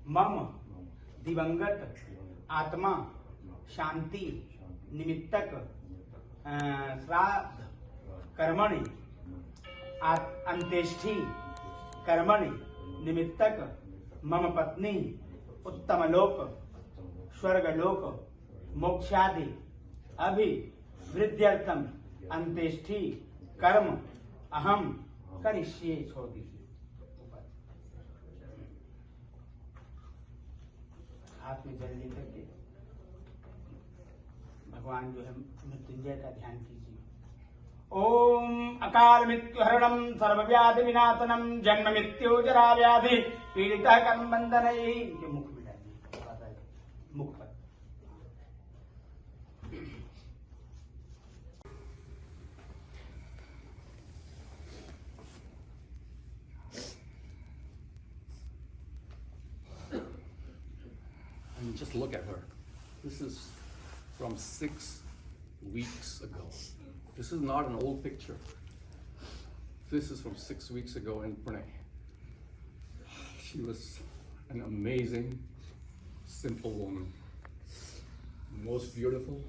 मम दिवंगत आत्मा शांति निमित्तक श्राद्ध कर्मणि अंत्येष्टि कर्मणि निमित्तक मम पत्नी उत्तमलोक स्वर्गलोक मोक्षादि अभिवृद्ध्यर्थम अंत्येष्टि कर्म अहम करिष्ये। छोड़ दीजिए हाथ में जल लेकर के भगवान जो है मृत्युंजय का ध्यान कीजिए। ओम अकाल मृत्यु हरणम सर्वव्याधि विनाशनम जन्म मृत्यु जरा व्याधि पीड़िता कर्म बंधन। इनके मुख में डालिए, मुख पर। And just look at her. This is from 6 weeks ago. This is not an old picture. This is from 6 weeks ago in Pune. She was an amazing, simple woman. Most beautiful.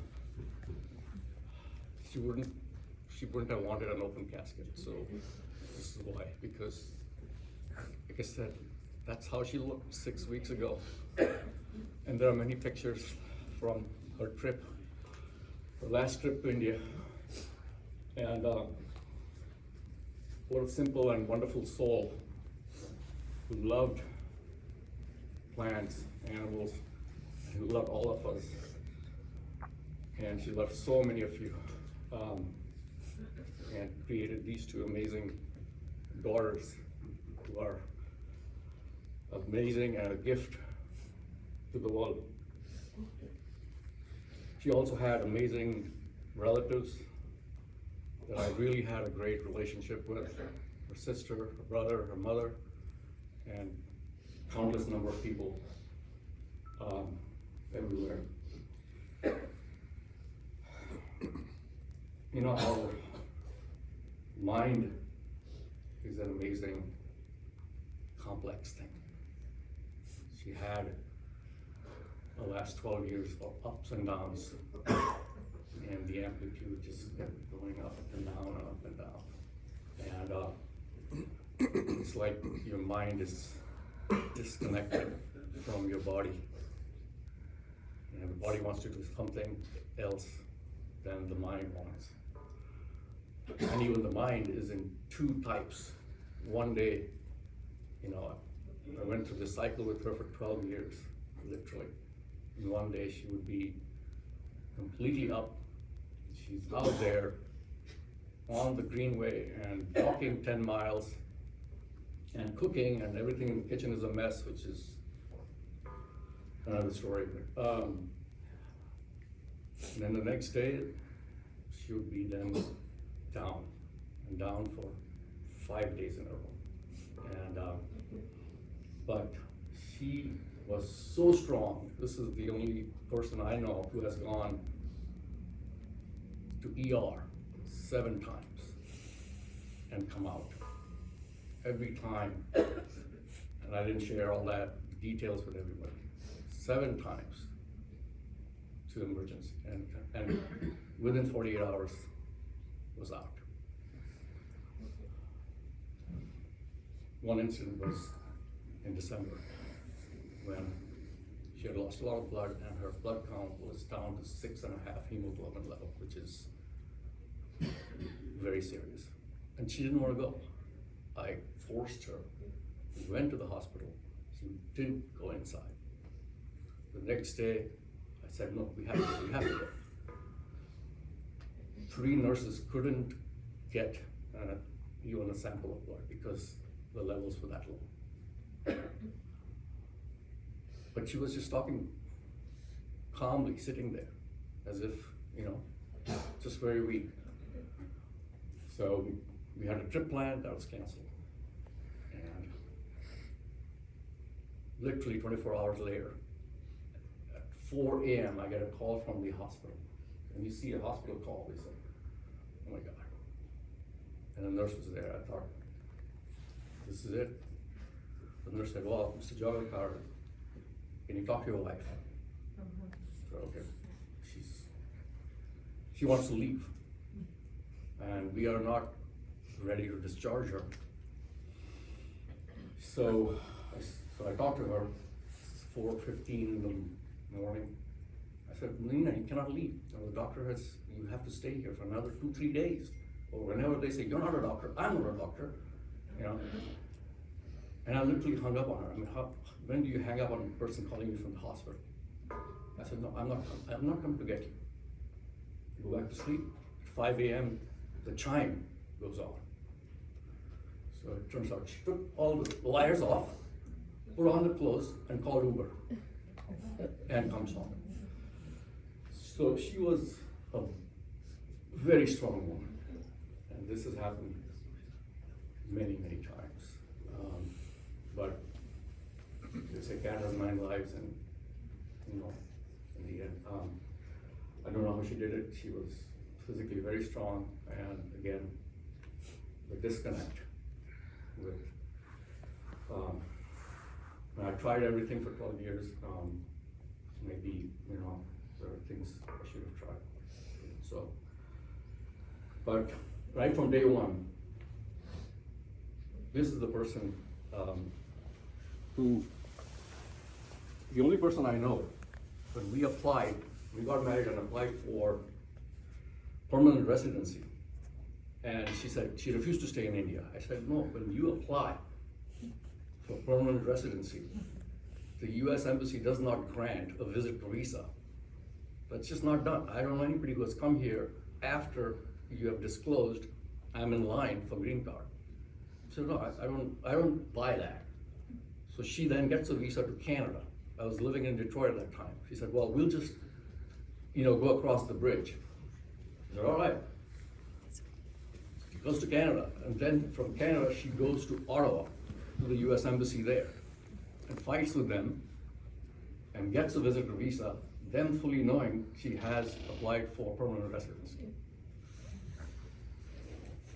She wouldn't have wanted an open casket. So this is why, because like I said, that's how she looked 6 weeks ago. And there are many pictures from her trip, her last trip to India. And what a simple and wonderful soul who loved plants, animals, and who loved all of us. And she loved so many of you, and created these 2 amazing daughters who are amazing and a gift to the world. She also had amazing relatives that I really had a great relationship with. Her sister, her brother, her mother, and countless number of people everywhere. You know, our mind is an amazing, complex thing. She had the last 12 years of ups and downs, and the amplitude just kept going up and down and up and down. And it's like your mind is disconnected from your body. And the body wants to do something else than the mind wants. And even the mind is in 2 types. One day, you know, I went through this cycle with her for 12 years, literally. And one day she would be completely up. She's out there on the greenway and walking 10 miles and cooking, and everything in the kitchen is a mess, which is another story. And then the next day, she would be then down and down for 5 days in a row. And but she was so strong. This is the only person I know who has gone to ER 7 times and come out. Every time. And I didn't share all that details with everybody. 7 times to emergency. And within 48 hours was out. One incident was in December when she had lost a lot of blood and her blood count was down to 6.5 hemoglobin level, which is very serious. And she didn't want to go. I forced her. We went to the hospital. She didn't go inside. The next day, I said, no, we have to go. 3 nurses couldn't get even a sample of blood because the levels were that low. But she was just talking calmly, sitting there, as if, you know, just very weak. So we had a trip planned, that was canceled. And literally 24 hours later, at 4 a.m., I get a call from the hospital. And you see a hospital call, they say, oh my God. And the nurse was there. I thought, this is it. The nurse said, well, Mr. Joglekar, can you talk to your wife? So, okay, she wants to leave. And we are not ready to discharge her. So I talked to her, 4:15 in the morning. I said, Neena, you cannot leave. The doctor you have to stay here for another 2-3 days. Or whenever they say, you're not a doctor, I'm not a doctor, And I literally hung up on her. I mean, when do you hang up on a person calling you from the hospital? I said, no, I'm not coming to get you. You go back to sleep. At 5 a.m., the chime goes on. So it turns out she took all the wires off, put on the clothes, and called Uber, and comes home. So she was a very strong woman, and this has happened many, many times. But they say cat has 9 lives, and in the end, I don't know how she did it. She was physically very strong, and again, the disconnect with. I tried everything for 12 years. Maybe there are things I should have tried. So, but right from day one, this is the person the only person I know, when we got married and applied for permanent residency. And she said she refused to stay in India. I said, no, when you apply for permanent residency, the US Embassy does not grant a visit visa. That's just not done. I don't know anybody who has come here after you have disclosed I'm in line for green card. So no, I don't buy that. So she then gets a visa to Canada. I was living in Detroit at that time. She said, well, we'll just, go across the bridge. I said, all right. She goes to Canada, and then from Canada, she goes to Ottawa, to the US Embassy there, and fights with them, and gets a visitor visa, them fully knowing she has applied for permanent residency.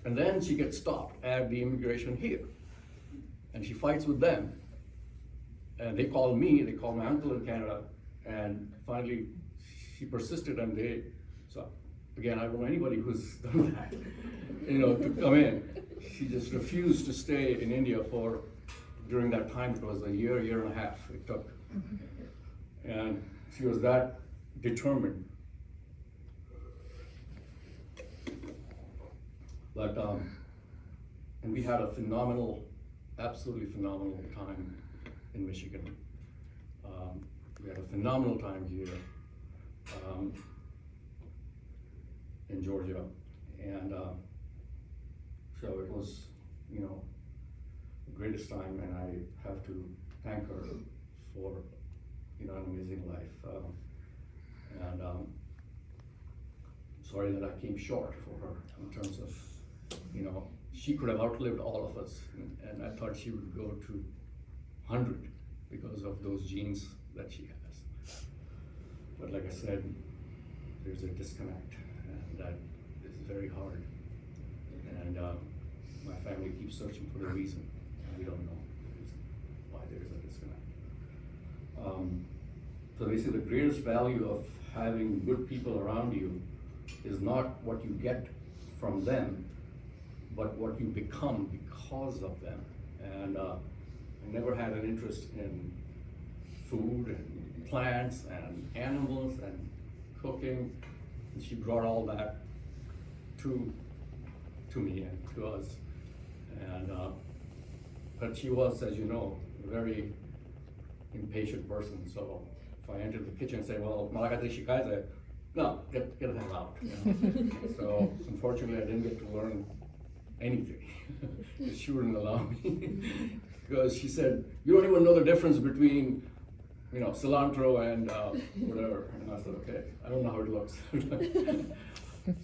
And then she gets stopped at the immigration here, and she fights with them. And they call me, they call my uncle in Canada, and finally she persisted, and so again, I don't know anybody who's done that, to come in. She just refused to stay in India during that time. It was a year and a half it took. And she was that determined. But, and we had a absolutely phenomenal time in Michigan. We had a phenomenal time here in Georgia. And so it was, the greatest time, and I have to thank her for, an amazing life. And sorry that I came short for her in terms of, she could have outlived all of us, and I thought she would go to 100 because of those genes that she has. But like I said, there's a disconnect, and that is very hard. And my family keeps searching for the reason, and we don't know the reason why there is a disconnect. So they say the greatest value of having good people around you is not what you get from them, but what you become because of them. And I never had an interest in food and plants and animals and cooking. And she brought all that to me and to us. And but she was, as you know, a very impatient person. So if I entered the kitchen and say, well, Malakati Shikaise, no, get the hell out. So unfortunately, I didn't get to learn anything. She wouldn't allow me because she said, you don't even know the difference between, cilantro and whatever. And I said, okay, I don't know how it looks.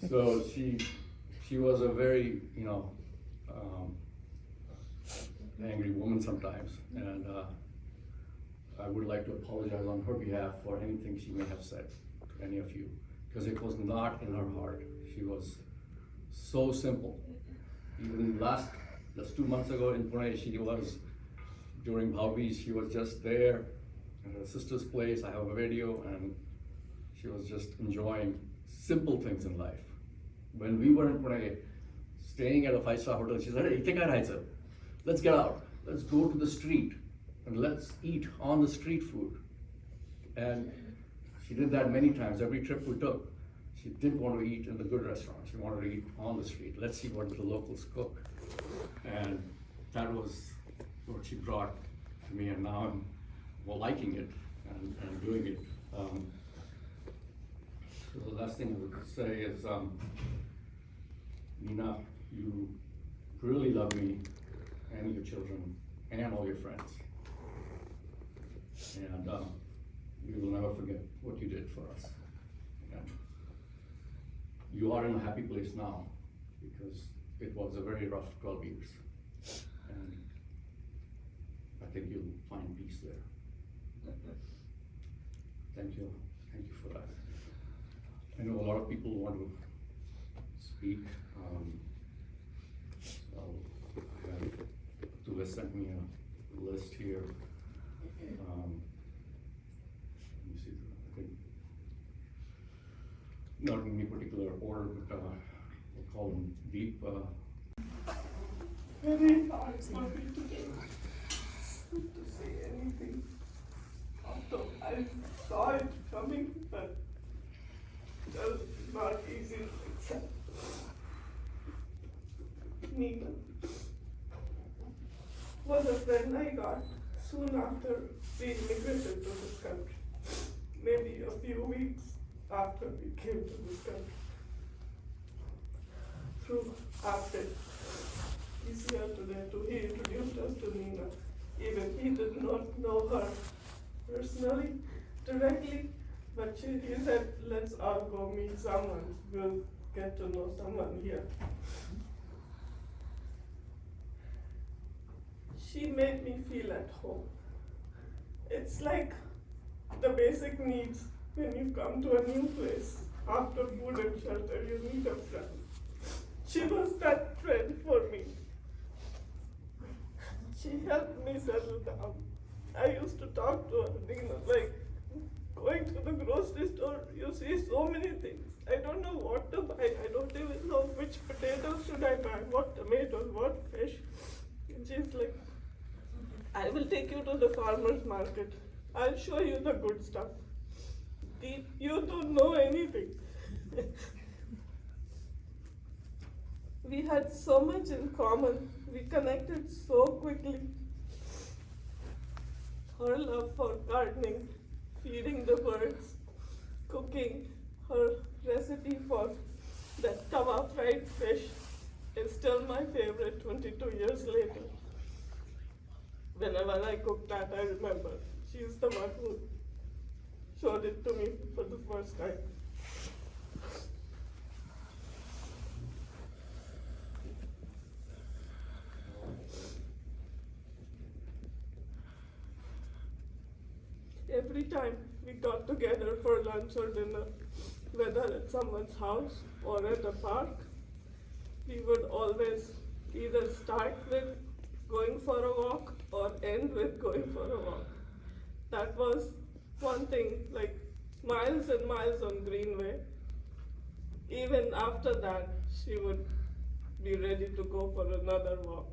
So she was a very, angry woman sometimes, and I would like to apologize on her behalf for anything she may have said to any of you, because it was not in her heart. She was so simple. Even just 2 months ago in Pune, she was, during Bhavi, she was just there, at her sister's place. I have a video, and she was just enjoying simple things in life. When we were in Pune, staying at a 5-star hotel, she said, "Hey, इथे काय राहायचं? Let's get out. Let's go to the street and let's eat on the street food." And she did that many times. Every trip we took, she didn't want to eat in the good restaurant. She wanted to eat on the street. Let's see what the locals cook. And that was what she brought to me, and now I'm liking it and doing it. So the last thing I would say is, Neena, you really love me and your children and all your friends. And we will never forget what you did for us. And you are in a happy place now because it was a very rough 12 years. And I think you'll find peace there. Thank you. Thank you for that. I know a lot of people want to speak. Tula sent me a list here. Let me see, I think, not in any particular order, but we'll call them deep. Very hard for me today to say anything. Although I saw it coming, but it was not easy to accept. Neena was a friend I got soon after we immigrated to this country. Maybe a few weeks after we came to this country. Through after he's here today too. He introduced us to Neena. Even he did not know her personally, directly, but he said, "Let's all go meet someone. We'll get to know someone here." She made me feel at home. It's like the basic needs when you come to a new place. After food and shelter, you need a friend. She was that friend for me. She helped me settle down. I used to talk to her, like going to the grocery store, you see so many things. I don't know what to buy. I don't even know which potatoes should I buy, what tomatoes, what fish. And she's like, "I will take you to the farmer's market. I'll show you the good stuff. Deep, you don't know anything." We had so much in common. We connected so quickly. Her love for gardening, feeding the birds, cooking, her recipe for that tawa fried fish is still my favorite 22 years later. Whenever I cook that, I remember she's the one who showed it to me for the first time. Every time we got together for lunch or dinner, whether at someone's house or at a park, we would always either start with going for a walk or end with going for a walk. That was one thing, like miles and miles on Greenway. Even after that, she would be ready to go for another walk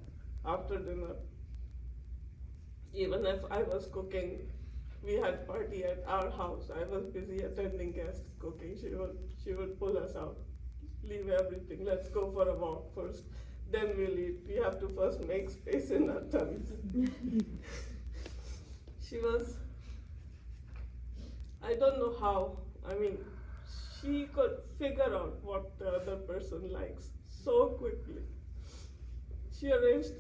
after dinner. Even if I was cooking, we had party at our house. I was busy attending guests cooking. She would pull us out, leave everything. Let's go for a walk first. Then we'll eat. We have to first make space in our tummies. She was, I don't know how. I mean, she could figure out what the other person likes so quickly. She arranged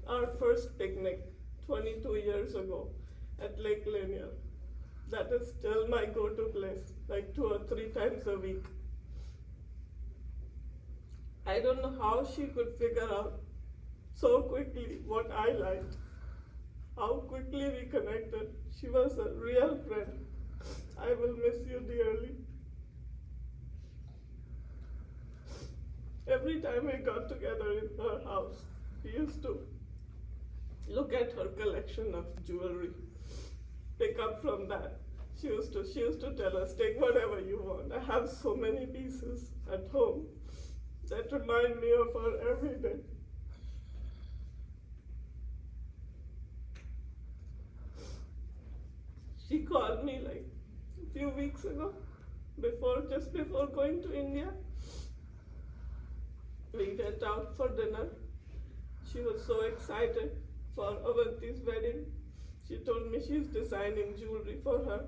our first picnic 22 years ago at Lake Lanier. That is still my go-to place, like 2 or 3 times a week. I don't know how she could figure out so quickly what I liked, how quickly we connected. She was a real friend. I will miss you dearly. Every time we got together in her house, we used to look at her collection of jewelry. pick up from that. She used to tell us, take whatever you want. I have so many pieces at home that remind me of her every day. She called me like a few weeks ago, just before going to India. We went out for dinner. She was so excited for Avanti's wedding. She told me she's designing jewelry for her.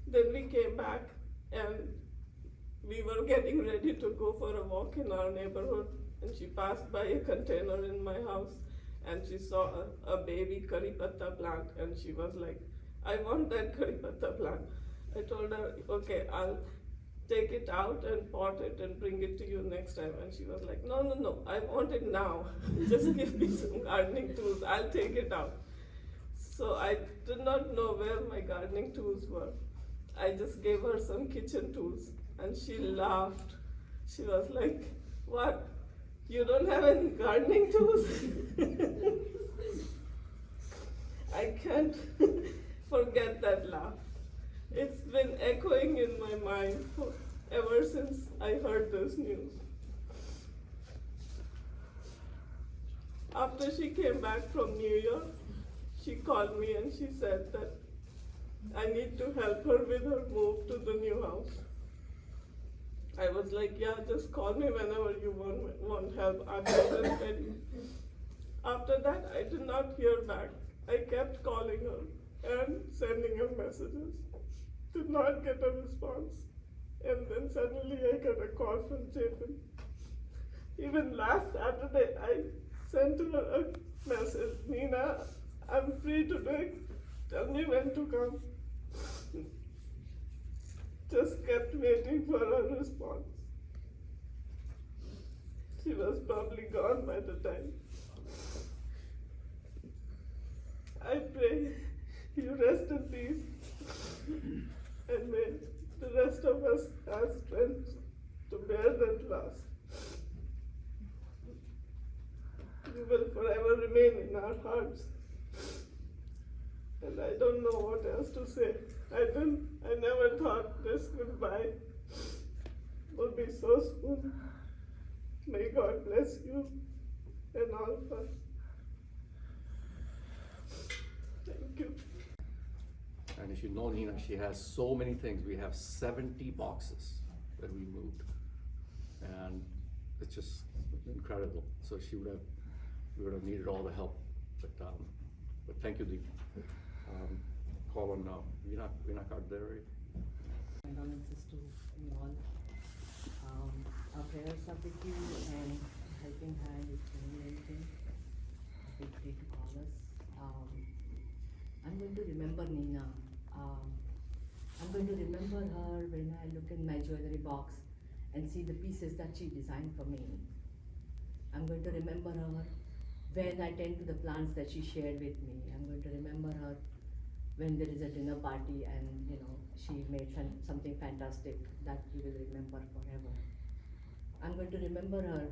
Then we came back and we were getting ready to go for a walk in our neighborhood, and she passed by a container in my house and she saw a baby curry patta plant, and she was like, I want that curry patta plant. I told her, okay, I'll take it out and pot it and bring it to you next time. And she was like, no, I want it now. Just give me some gardening tools, I'll take it out. So I did not know where my gardening tools were. I just gave her some kitchen tools and she laughed. She was like, what? You don't have any gardening tools? I can't forget that laugh. It's been echoing in my mind ever since I heard this news. After she came back from New York, she called me and she said that I need to help her with her move to the new house. I was like, yeah, just call me whenever you want help. I'm always ready. After that, I did not hear back. I kept calling her and sending her messages. Did not get a response. And then suddenly I got a call from Chetan. Even last Saturday, I sent her a message, Neena, I'm free today. Tell me when to come. Just kept waiting for a response. She was probably gone by the time. I pray you rest in peace and may the rest of us have strength to bear that loss. You will forever remain in our hearts. And I don't know what else to say. I never thought this goodbye would be so soon. May God bless you and all of us. Thank you. And if you know Neena, she has so many things. We have 70 boxes that we moved. And it's just incredible. So we would have needed all the help. But thank you, Deep. Call on Veena Cardere. Condolences to you all. Our prayers are with you, and helping hand is doing anything. Feel free to call us. I'm going to remember Neena. I'm going to remember her when I look in my jewelry box and see the pieces that she designed for me. I'm going to remember her when I tend to the plants that she shared with me. I'm going to remember her when there is a dinner party and she made something fantastic that you will remember forever. I'm going to remember her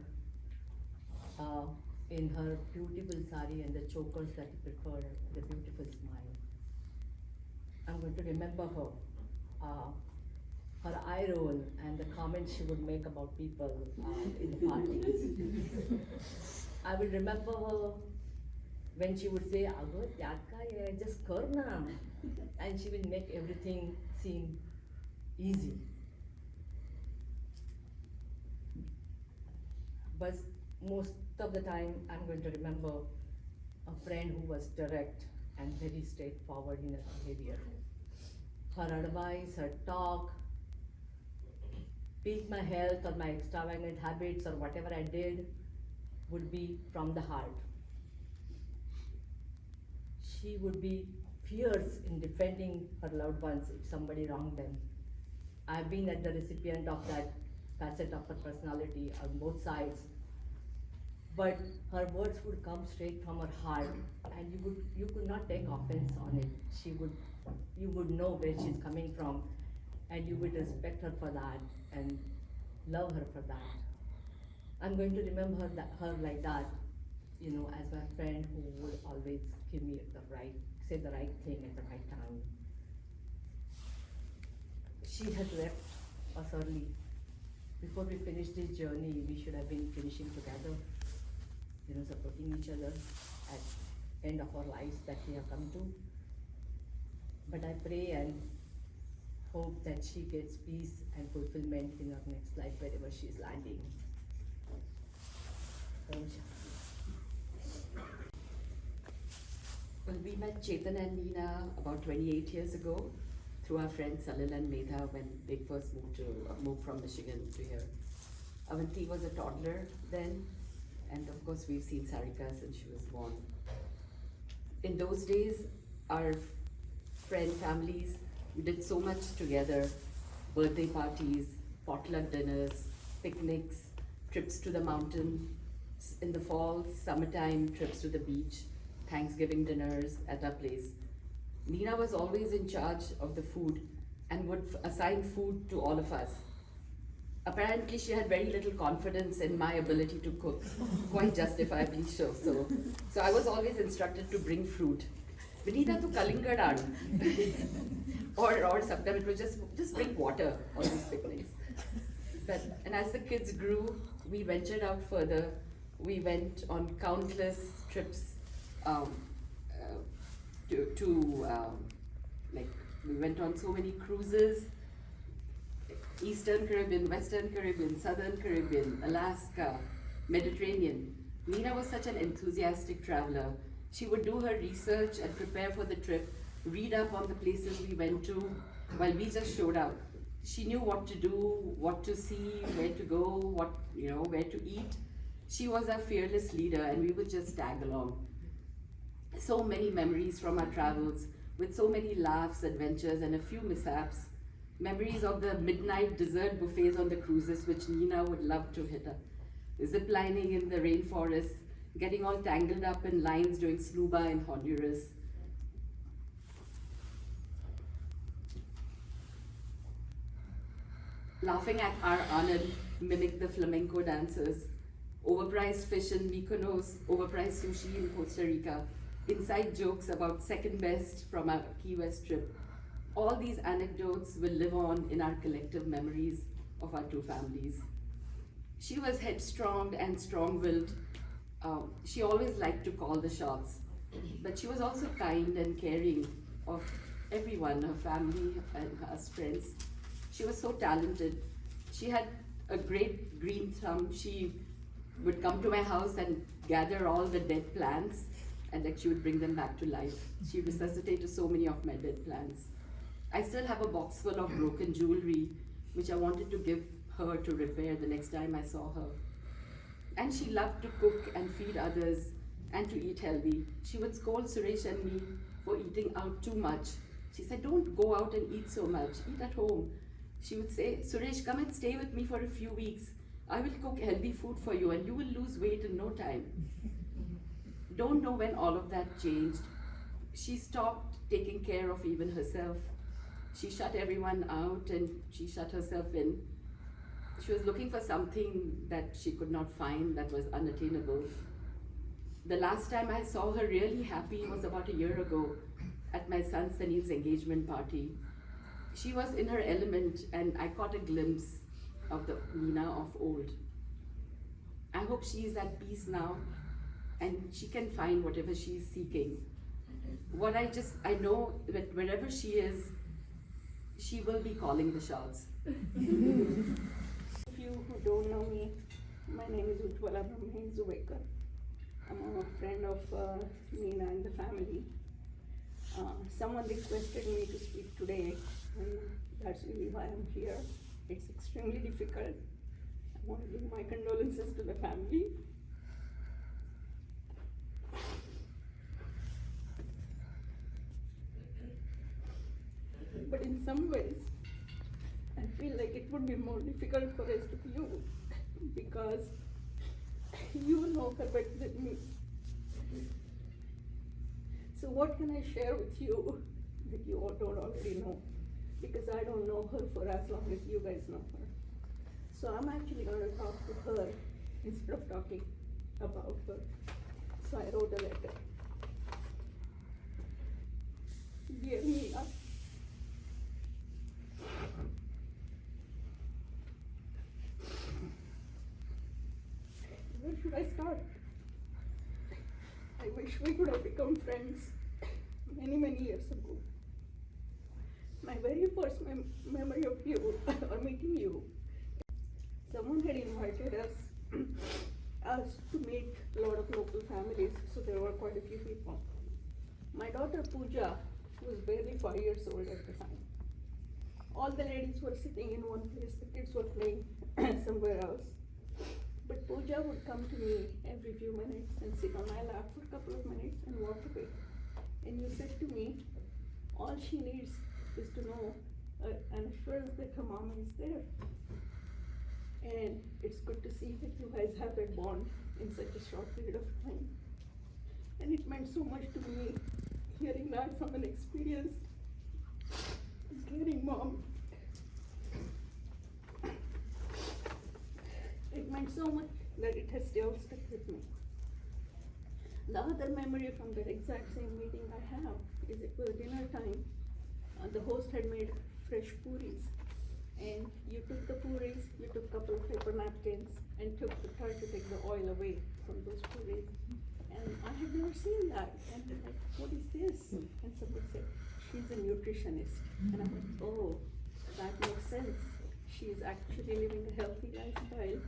in her beautiful sari and the chokers that you prefer, the beautiful smile. I'm going to remember her eye roll and the comments she would make about people in the parties. I will remember her when she would say, "Ago, tyat kai hai, just kar na," and she will make everything seem easy. But most of the time, I'm going to remember a friend who was direct and very straightforward in her behavior. Her advice, her talk, be it my health or my extravagant habits or whatever I did, would be from the heart. She would be fierce in defending her loved ones if somebody wronged them. I've been at the recipient of that facet of her personality on both sides. But her words would come straight from her heart, and you could not take offense on it. You would know where she's coming from, and you would respect her for that and love her for that. I'm going to remember her like that as my friend who would always give me say the right thing at the right time. She has left us early. Before we finished this journey, we should have been finishing together, supporting each other at end of our lives that we have come to. But I pray and hope that she gets peace and fulfillment in her next life wherever she is landing. Om Shanti. Well, we met Chetan and Neena about 28 years ago through our friends Salil and Medha when they first moved from Michigan to here. Avanti was a toddler then, and of course we've seen Sarika since she was born. In those days, our friend families, we did so much together: birthday parties, potluck dinners, picnics, trips to the mountain. In the fall, summertime, trips to the beach, Thanksgiving dinners at our place. Neena was always in charge of the food and would assign food to all of us. Apparently, she had very little confidence in my ability to cook, quite justifiably so. So I was always instructed to bring fruit. Vinita to Kalingadan. or sometimes it was just bring water on these picnics. And as the kids grew, we ventured out further. We went on countless trips we went on so many cruises: Eastern Caribbean, Western Caribbean, Southern Caribbean, Alaska, Mediterranean. Neena was such an enthusiastic traveler. She would do her research and prepare for the trip, read up on the places we went to, while we just showed up. She knew what to do, what to see, where to go, where to eat. She was our fearless leader, and we would just tag along. So many memories from our travels, with so many laughs, adventures, and a few mishaps. Memories of the midnight dessert buffets on the cruises, which Neena would love to hit up. Zip lining in the rainforest, getting all tangled up in lines doing scuba in Honduras. Laughing at our Anand mimic the flamenco dancers. Overpriced fish in Mykonos, overpriced sushi in Costa Rica. Inside jokes about second best from our Key West trip. All these anecdotes will live on in our collective memories of our two families. She was headstrong and strong-willed. She always liked to call the shots, but she was also kind and caring of everyone, her family and us friends. She was so talented. She had a great green thumb. She would come to my house and gather all the dead plants, and she would bring them back to life. She resuscitated so many of my dead plants. I still have a box full of broken jewelry, which I wanted to give her to repair the next time I saw her. And she loved to cook and feed others and to eat healthy. She would scold Suresh and me for eating out too much. She said, "Don't go out and eat so much, eat at home." She would say, "Suresh, come and stay with me for a few weeks. I will cook healthy food for you and you will lose weight in no time." Don't know when all of that changed. She stopped taking care of even herself. She shut everyone out and she shut herself in. She was looking for something that she could not find, that was unattainable. The last time I saw her really happy was about a year ago at my son Sunny's engagement party. She was in her element and I caught a glimpse of the Neena of old. I hope she is at peace now and she can find whatever she is seeking. I know that wherever she is, she will be calling the shots. If you who don't know me, my name is Neena Joglekar. I'm a friend of Neena and the family. Someone requested me to speak today, and that's really why I'm here. It's extremely difficult. I want to give my condolences to the family. But in some ways, I feel like it would be more difficult for us to you because you know her better than me. So what can I share with you that you all don't already know? Because I don't know her for as long as you guys know her. So I'm actually going to talk to her instead of talking about her. So I wrote a letter. Dear Neena, where should I start? I wish we could have become friends many years ago. My very first memory of you or meeting you, someone had invited us to meet a lot of local families, so there were quite a few people. My daughter Pooja was barely 5 years old at the time. All the ladies were sitting in one place, the kids were playing somewhere else. But Pooja would come to me every few minutes and sit on my lap for a couple of minutes and walk away. And you said to me, all she needs is to know an assurance that her mama is there. And it's good to see that you guys have that bond in such a short period of time. And it meant so much to me hearing that from an experienced, caring mom. It meant so much that it has still stuck with me. The other memory from that exact same meeting I have is it was dinner time. The host had made fresh puris, and you took the puris, you took a couple of paper napkins and tried to take the oil away from those puris. And I had never seen that. And I'm like, what is this? And somebody said, she's a nutritionist. And I went, oh, that makes sense. She is actually living a healthy lifestyle,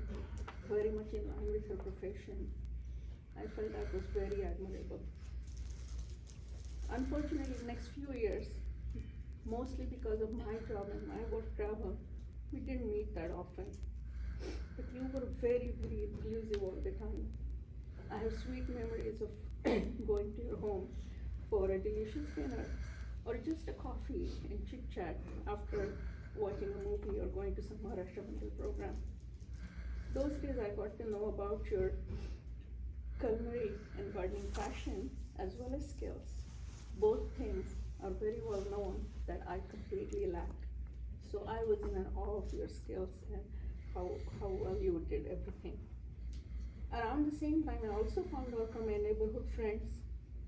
very much in line with her profession. I felt that was very admirable. Unfortunately, the next few years, mostly because of my job and my work travel, we didn't meet that often. But you were very inclusive all the time. I have sweet memories of going to your home for a delicious dinner or just a coffee and chit chat after watching a movie or going to some Maharashtra Mandal program. Those days I got to know about your culinary and gardening passion as well as skills. Both things are very well known that I completely lack. So I was in awe of your skills and how well you did everything. Around the same time, I also found out from my neighborhood friends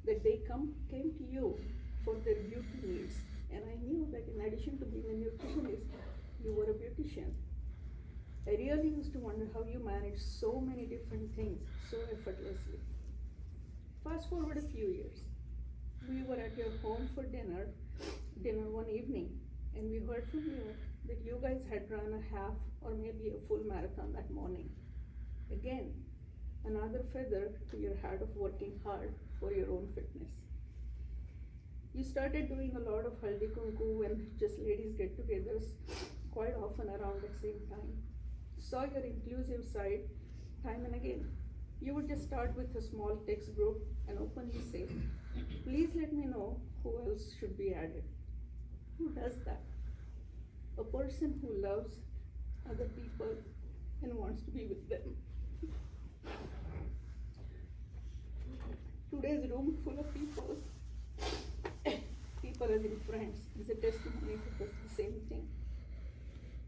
that they came to you for their beauty needs. And I knew that in addition to being a nutritionist, you were a beautician. I really used to wonder how you managed so many different things so effortlessly. Fast forward a few years. We were at your home for dinner one evening, and we heard from you that you guys had run a half or maybe a full marathon that morning. Again, another feather to your hat of working hard for your own fitness. You started doing a lot of haldi kunku and just ladies get-togethers quite often around the same time. Saw your inclusive side time and again. You would just start with a small text group and openly say, please let me know who else should be added. Who does that? A person who loves other people and wants to be with them. Today's room full of people as in friends, is a testimony to the same thing.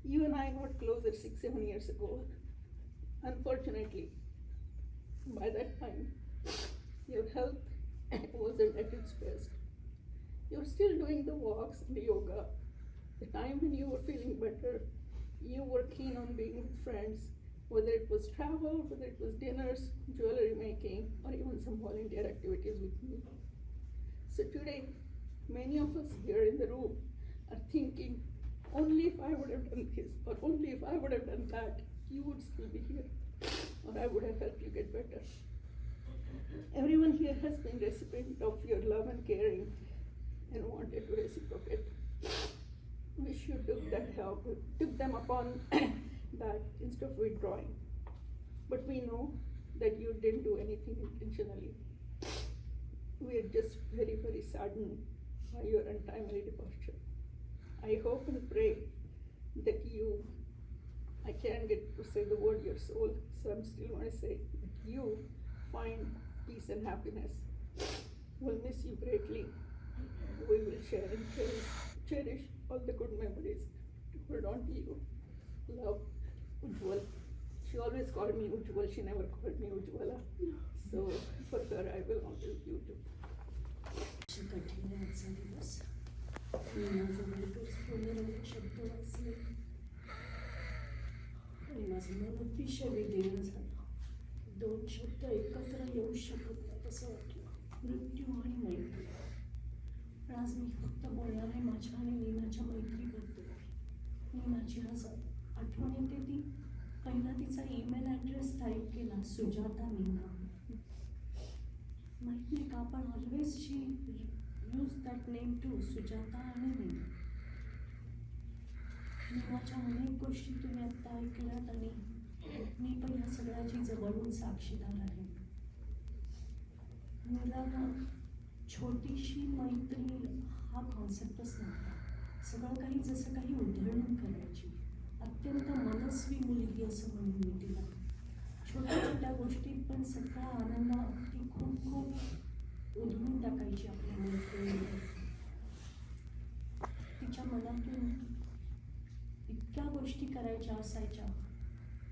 You and I got closer 6-7 years ago. Unfortunately, by that time, your health wasn't at its best. You're still doing the walks and the yoga. The time when you were feeling better, you were keen on being with friends, whether it was travel, whether it was dinners, jewelry making, or even some volunteer activities with me. So today, many of us here in the room are thinking, only if I would have done this, or only if I would have done that, you would still be here, or I would have helped you get better. Everyone here has been recipient of your love and caring and wanted to reciprocate. Wish you took that help, took them upon that instead of withdrawing. But we know that you didn't do anything intentionally. We are just very, very saddened by your untimely departure. I hope and pray that you, I can't get to say the word your soul, so I'm still going to say that you find peace and happiness. We'll miss you greatly. We will share and cherish all the good memories to hold on to you. Love, Ujjwal, She always called me Ujjwal, she never called me Ujjwala. So for her, I will always be Ujjwal. कठीण आहे आजचा दिवस. नीना जोगलेकर स्फुरणारे शब्द वाचले आणि माझं मन अतिशय विदीर्ण झालं. दोन शब्द एकत्र येऊ शकत नाही असं वाटलं, मृत्यू आणि मैत्री. पण आज मी फक्त बोलणार आहे माझ्या आणि नीनाच्या मैत्रीबद्दल. नीनाची आज आठवण येते ती पहिला तिचा ईमेल ॲड्रेस टाईप केला, सुजाता नीना. माहीत नाही का पण always she use that name too, Sujata आणि नीना. नीनाच्या अनेक गोष्टी तुम्ही आत्ता ऐकल्यात आणि मी पण ह्या सगळ्याची जवळून साक्षीदार आहे. मुलाला छोटीशी मैत्री हा कॉन्सेप्टच नव्हता. सगळं काही जसं काही उधळून करायची. अत्यंत मनस्वी मुलगी असं म्हणून मी तिला. छोट्या छोट्या गोष्टीत पण सगळा आनंद ती खूप खूप उधळून टाकायची आपल्या मैत्रिणीला. तिच्या मनातून इतक्या गोष्टी करायच्या असायच्या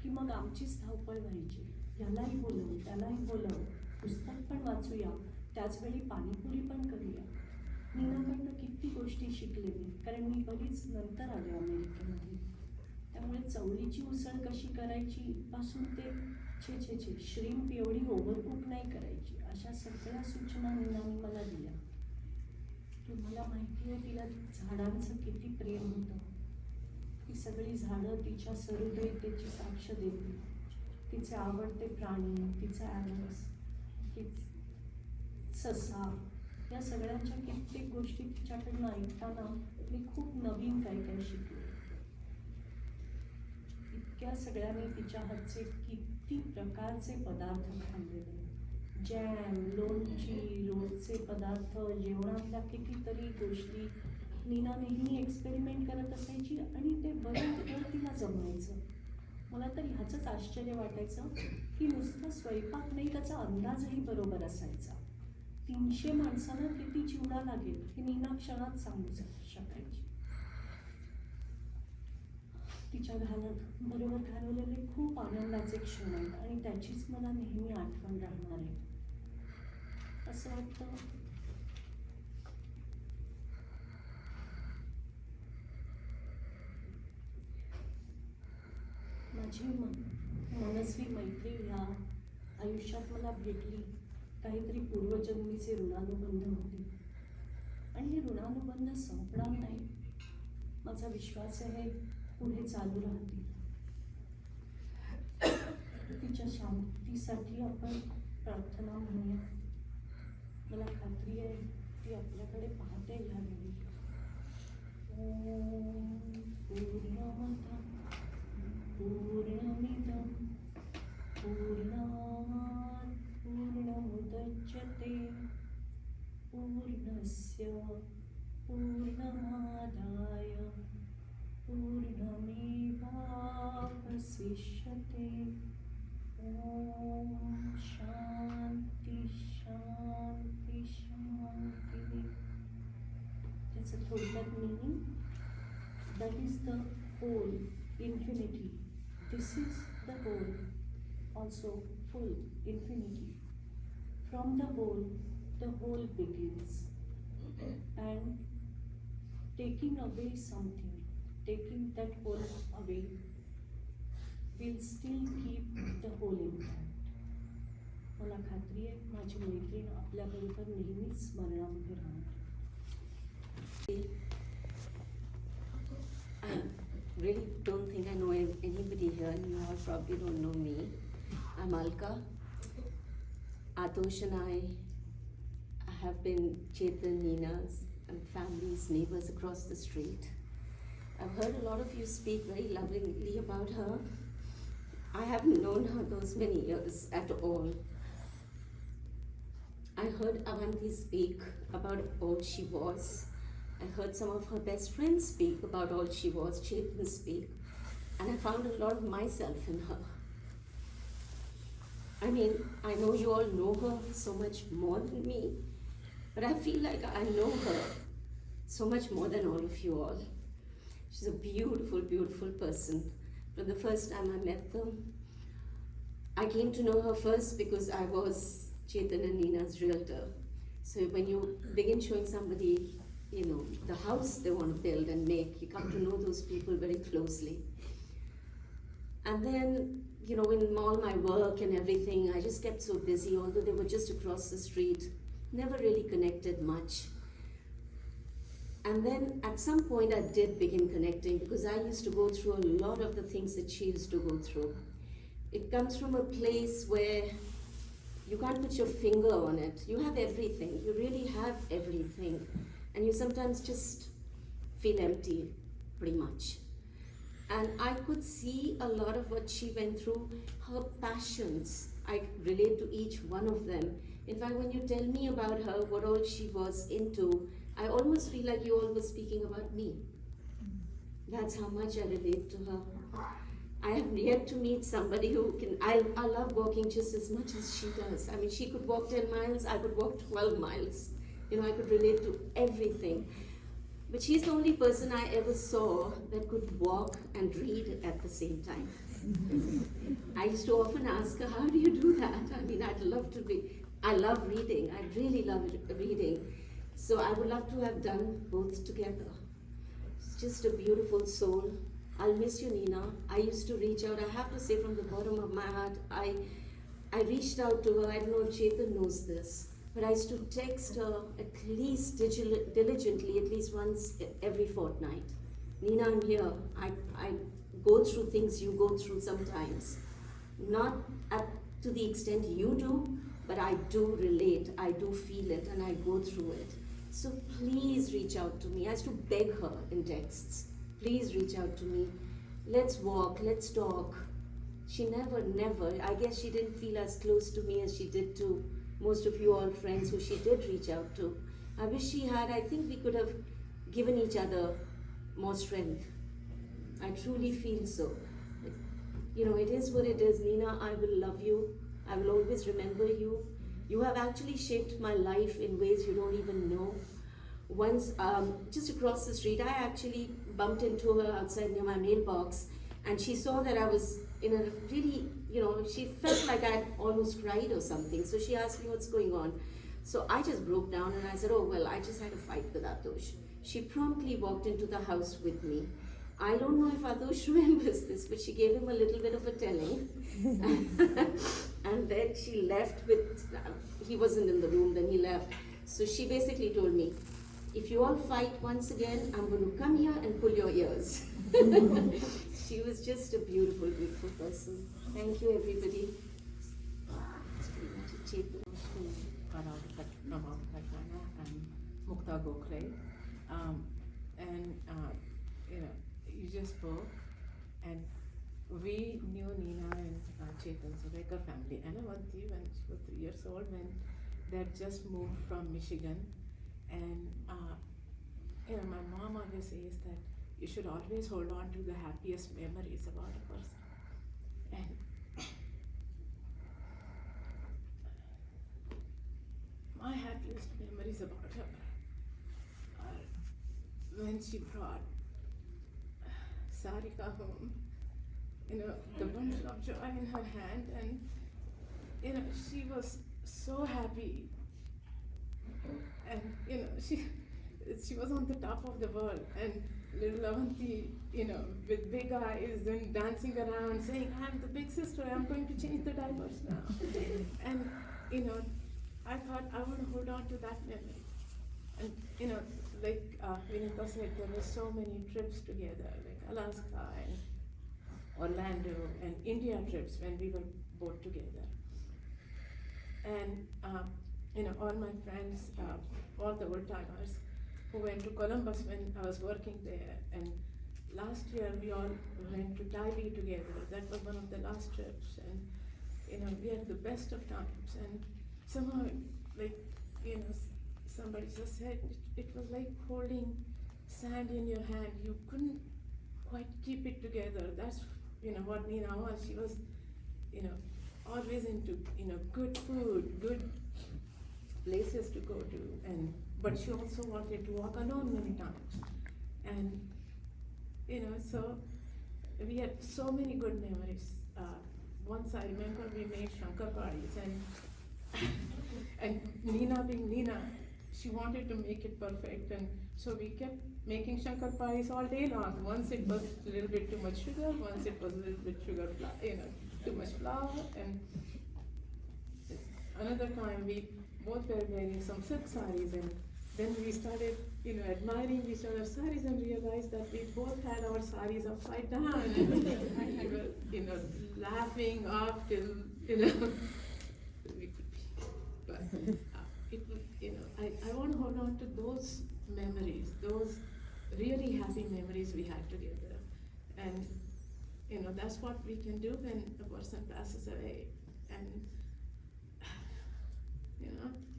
की मग आमचीच धावपळ व्हायची. यालाही बोलव, त्यालाही बोलव, पुस्तक पण वाचूया, त्याचवेळी पाणीपुरी पण करूया. नीनाकडनं किती गोष्टी शिकले मी, कारण मी बरीच नंतर आले अमेरिकेमध्ये. त्यामुळे चवळीची उसळ कशी करायची पासून ते छे श्रीम्प एवढी ओव्हरकुक नाही करायची, अशा सगळ्या सूचना नीनाने मला दिल्या. तुम्हाला माहिती आहे तिला झाडांचं किती प्रेम होतं. ती सगळी झाडं तिच्या सहृदयतेची साक्ष देते. तिचे आवडते प्राणी, तिचा ॲनस, ससा, या सगळ्यांच्या कित्येक गोष्टी तिच्याकडनं ऐकताना मी खूप नवीन काही काही शिकले. इतक्या सगळ्यांनी तिच्या हातचे किती प्रकारचे पदार्थ खाल्लेले. जॅम, लोणची, रोजचे पदार्थ, जेवणातल्या कितीतरी गोष्टी नीना नेहमी एक्सपेरिमेंट करत असायची आणि ते बरोबर तिला जमवायचं. मला तर ह्याचंच आश्चर्य वाटायचं की नुसतं स्वयंपाक नाही, त्याचा अंदाजही बरोबर असायचा. 300 माणसांना किती चिवडा लागेल हे नीना क्षणात सांगू शकायची. तिच्या बरोबर घालवलेले खूप आनंदाचे क्षण आहेत आणि त्याचीच मला नेहमी आठवण राहणार आहे. असं वाटतं माझी मनस्वी मैत्री ह्या आयुष्यात मला भेटली काहीतरी पूर्वजन्मीचे ऋणानुबंध होते आणि हे ऋणानुबंध संपणार नाही. माझा विश्वास आहे पुढे चालू राहतील. तिच्या शांतीसाठी आपण प्रार्थना म्हणूया. मला खात्री आहे ती आपल्याकडे पाहते ह्यावेळी. ओम पूर्णमद पूर्णमिदं पूर्णात् पूर्णमुदच्यते पूर्णस्य पूर्णमादाय पूर्णमेवावशिष्यते. ओम शांती शांती शांती. त्याचं थोडक्यात meaning, that is the whole, infinity. This is the whole, also full, infinity. From the whole begins. And taking away something, taking that whole away, will still keep the whole intact. मला खात्री आहे माझी मैत्रीण आपल्याबरोबर नेहमीच स्मरणामध्ये राहणार. Really don't think I know anybody here, and you all probably don't know me. I'm Alka. Atosh and I have been Chetan, Neena's and family's neighbors across the street. I've heard a lot of you speak very lovingly about her. I haven't known her those many years at all. I heard Avanti speak about all she was. I heard some of her best friends speak about all she was, Chetan speak, and I found a lot of myself in her. I mean, I know you all know her so much more than me, but I feel like I know her so much more than all of you all. She's a beautiful, beautiful person. From the first time I met them, I came to know her first because I was Chetan and Neena's realtor. So when you begin showing somebody, the house they want to build and make, you come to know those people very closely. And then, in all my work and everything, I just kept so busy, although they were just across the street, never really connected much. And then at some point I did begin connecting because I used to go through a lot of the things that she used to go through. It comes from a place where you can't put your finger on it. You have everything. You really have everything. And you sometimes just feel empty, pretty much. And I could see a lot of what she went through, her passions. I relate to each one of them. In fact, when you tell me about her, what all she was into, I almost feel like you all were speaking about me. That's how much I relate to her. I have yet to meet somebody who can, I love walking just as much as she does. I mean, she could walk 10 miles, I could walk 12 miles. I could relate to everything. But she's the only person I ever saw that could walk and read at the same time. I used to often ask her, how do you do that? I mean, I love reading. I really love reading. So I would love to have done both together. It's just a beautiful soul. I'll miss you, Neena. I used to reach out. I have to say from the bottom of my heart, I reached out to her. I don't know if Chetan knows this, but I used to text her at least diligently, at least once every fortnight. Neena, I'm here. I go through things you go through sometimes. Not to the extent you do, but I do relate. I do feel it and I go through it. So please reach out to me. I used to beg her in texts. Please reach out to me. Let's walk, let's talk. She never, I guess she didn't feel as close to me as she did to most of you all friends who she did reach out to. I wish she had. I think we could have given each other more strength. I truly feel so. It is what it is. Neena, I will love you. I will always remember you. You have actually shaped my life in ways you don't even know. Once, just across the street, I actually bumped into her outside near my mailbox, and she saw that I was in a really, she felt like I had almost cried or something. So she asked me what's going on. So I just broke down and I said, oh, well, I just had a fight with Atosh. She promptly walked into the house with me. I don't know if Atosh remembers this, but she gave him a little bit of a telling. And then she left with, he wasn't in the room, then he left. So she basically told me, if you all fight once again, I'm going to come here and pull your ears. She was just a beautiful, beautiful person. Thank you, everybody. From Alpharetta and Mukta Gokhale. You just spoke, and we knew Neena and Chetan Joglekar family and Avanti when she was 3 years old, when they had just moved from Michigan. And my mom always says that you should always hold on to the happiest memories about a person. And my happiest memories about her are when she brought Sarika home, the bundle of joy in her hand, and she was so happy. And she was on the top of the world, and little Avanti, with big eyes and dancing around, saying, I'm the big sister, I'm going to change the diapers now. And I thought I would hold on to that memory. And like Vinita said, there were so many trips together, like Alaska and Orlando and India trips when we were both together. And all my friends, all the old timers who went to Columbus when I was working there. And last year we all went to Thailand together. That was one of the last trips. And we had the best of times. And somehow, somebody just said, it was like holding sand in your hand. You couldn't quite keep it together. That's, what Neena was. She was, always into, good food, good places to go to, but she also wanted to walk alone many times. And so we had so many good memories, once I remember we made shankar paris, and Neena being Neena, she wanted to make it perfect, and so we kept making shankar paris all day long. Once it was a little bit too much sugar, once it was a little bit too much flour, and another time we both were wearing some silk saris, and then we started, admiring each other's saris and realized that we both had our saris upside down, and we were, laughing off till, but it was, I want to hold on to those memories, those really happy memories we had together, and that's what we can do when a person passes away, and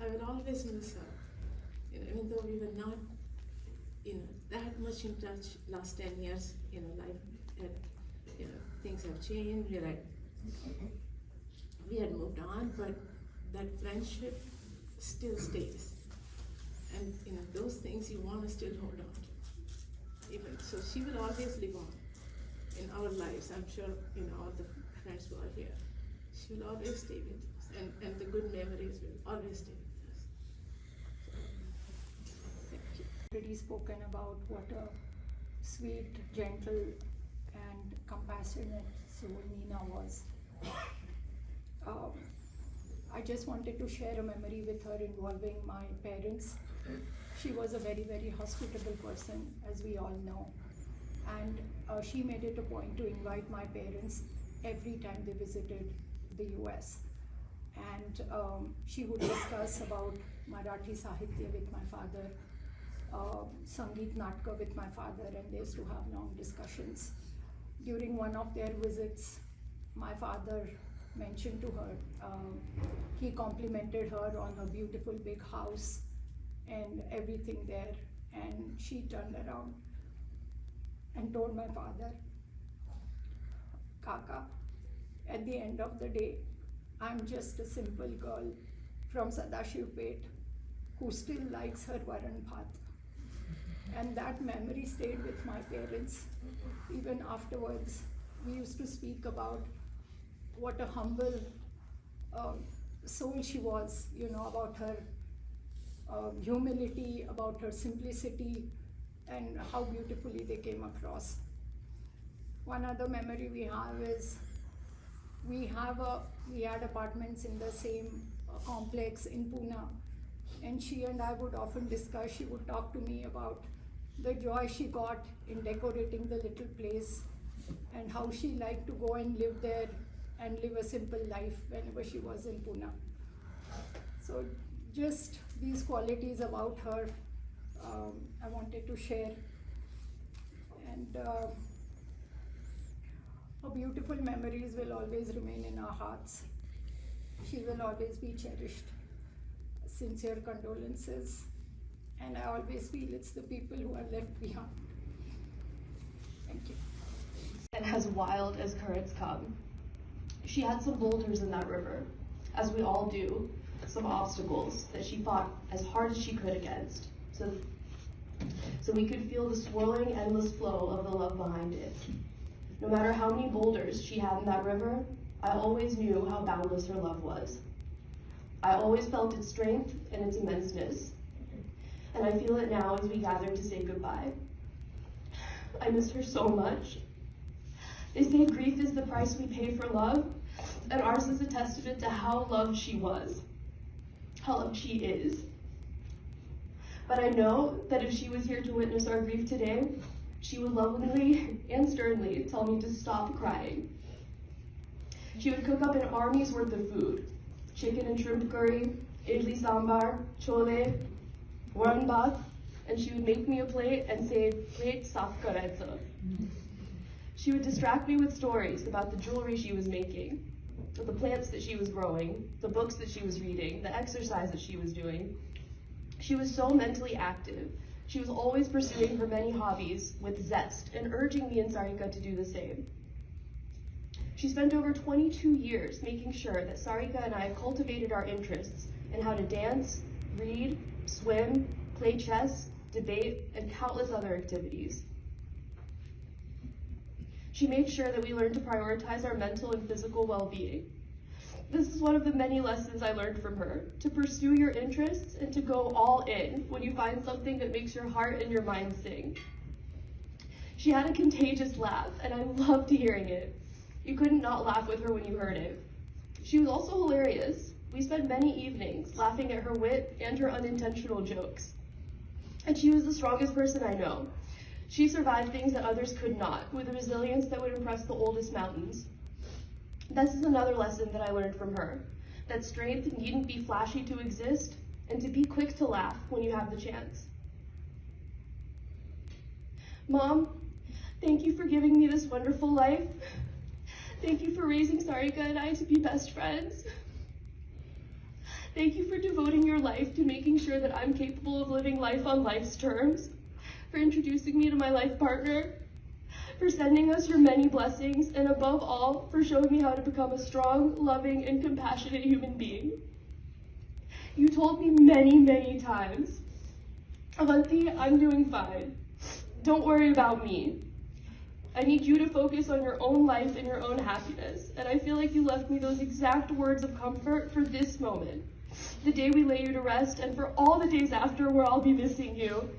I will always miss her. Even though we were not, that much in touch last 10 years, life had, things have changed. We had moved on, but that friendship still stays. And those things you want to still hold on to. Even so, she will always live on in our lives. I'm sure, all the friends who are here, she will always stay with us, and the good memories will always stay with us. Already spoken about what a sweet, gentle, and compassionate soul Neena was. I just wanted to share a memory with her involving my parents. She was a very, very hospitable person, as we all know. And she made it a point to invite my parents every time they visited the US. And she would discuss about Marathi Sahitya with my father, Sangeet Natka with my father, and they used to have long discussions. During one of their visits, my father mentioned to her, he complimented her on her beautiful big house and everything there, and she turned around and told my father, Kaka, at the end of the day, I'm just a simple girl from Sadashivpet who still likes her Varan Bhat. And that memory stayed with my parents. Even afterwards, we used to speak about what a humble soul she was, about her humility, about her simplicity, and how beautifully they came across. One other memory we have is we had apartments in the same complex in Pune, and she and I would often discuss. She would talk to me about the joy she got in decorating the little place and how she liked to go and live there and live a simple life whenever she was in Pune. So just these qualities about her I wanted to share. And her beautiful memories will always remain in our hearts. She will always be cherished. Sincere condolences. And I always feel it's the people who are left behind. Thank you. And as wild as currents come. She had some boulders in that river, as we all do, some obstacles that she fought as hard as she could against, so we could feel the swirling, endless flow of the love behind it. No matter how many boulders she had in that river, I always knew how boundless her love was. I always felt its strength and its immenseness, and I feel it now as we gather to say goodbye. I miss her so much. They say grief is the price we pay for love, and ours is a testament to how loved she was, how loved she is. But I know that if she was here to witness our grief today, she would lovingly and sternly tell me to stop crying. She would cook up an army's worth of food: chicken and shrimp curry, idli sambar, chole, varan bhat, and she would make me a plate and say, "Plate saaf karaitsa." She would distract me with stories about the jewelry she was making, the plants that she was growing, the books that she was reading, the exercise that she was doing. She was so mentally active. She was always pursuing her many hobbies with zest and urging me and Sarika to do the same. She spent over 22 years making sure that Sarika and I cultivated our interests in how to dance, read, swim, play chess, debate, and countless other activities. She made sure that we learned to prioritize our mental and physical well-being. This is one of the many lessons I learned from her, to pursue your interests and to go all in when you find something that makes your heart and your mind sing. She had a contagious laugh, and I loved hearing it. You couldn't not laugh with her when you heard it. She was also hilarious. We spent many evenings laughing at her wit and her unintentional jokes. And she was the strongest person I know. She survived things that others could not, with a resilience that would impress the oldest mountains. This is another lesson that I learned from her, that strength needn't be flashy to exist, and to be quick to laugh when you have the chance. Mom, thank you for giving me this wonderful life. Thank you for raising Sarika and I to be best friends. Thank you for devoting your life to making sure that I'm capable of living life on life's terms, for introducing me to my life partner, for sending us your many blessings, and above all, for showing me how to become a strong, loving, and compassionate human being. You told me many, many times, Avanti, I'm doing fine. Don't worry about me. I need you to focus on your own life and your own happiness. And I feel like you left me those exact words of comfort for this moment, the day we lay you to rest, and for all the days after where I'll be missing you.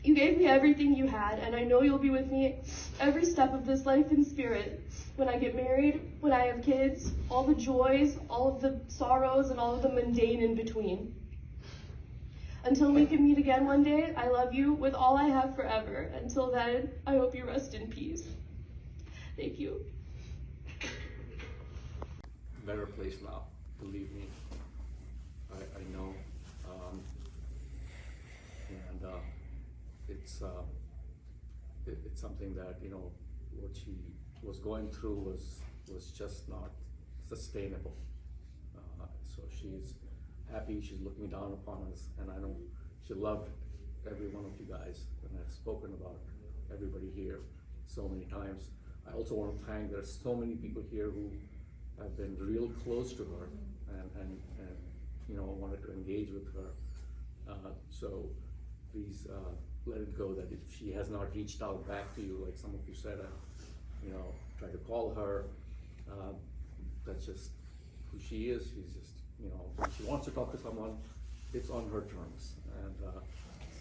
You gave me everything you had, and I know you'll be with me every step of this life in spirit. When I get married, when I have kids, all the joys, all of the sorrows, and all of the mundane in between. Until we can meet again one day, I love you with all I have forever. Until then, I hope you rest in peace. Thank you. Better place now, believe me. I know. It's something that, you know, what she was going through was just not sustainable. So she's happy, she's looking down upon us, and I know she loved every one of you guys, and I've spoken about everybody here so many times. I also want to thank, there's so many people here who have been real close to her and you know, wanted to engage with her. So please let it go that if she has not reached out back to you, like some of you said, you know, try to call her. That's just who she is. She's just, you know, when she wants to talk to someone, it's on her terms. And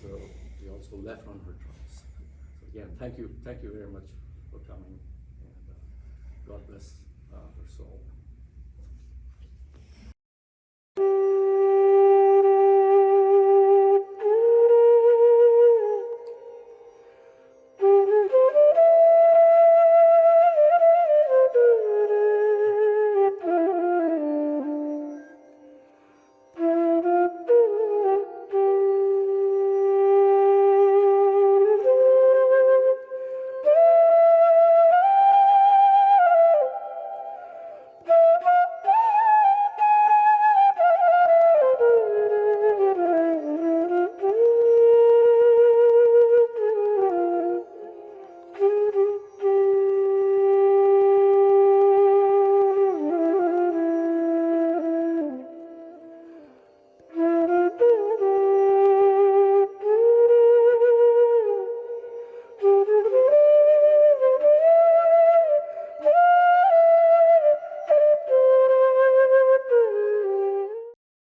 so we also left on her terms. So again, thank you very much for coming, and God bless her soul.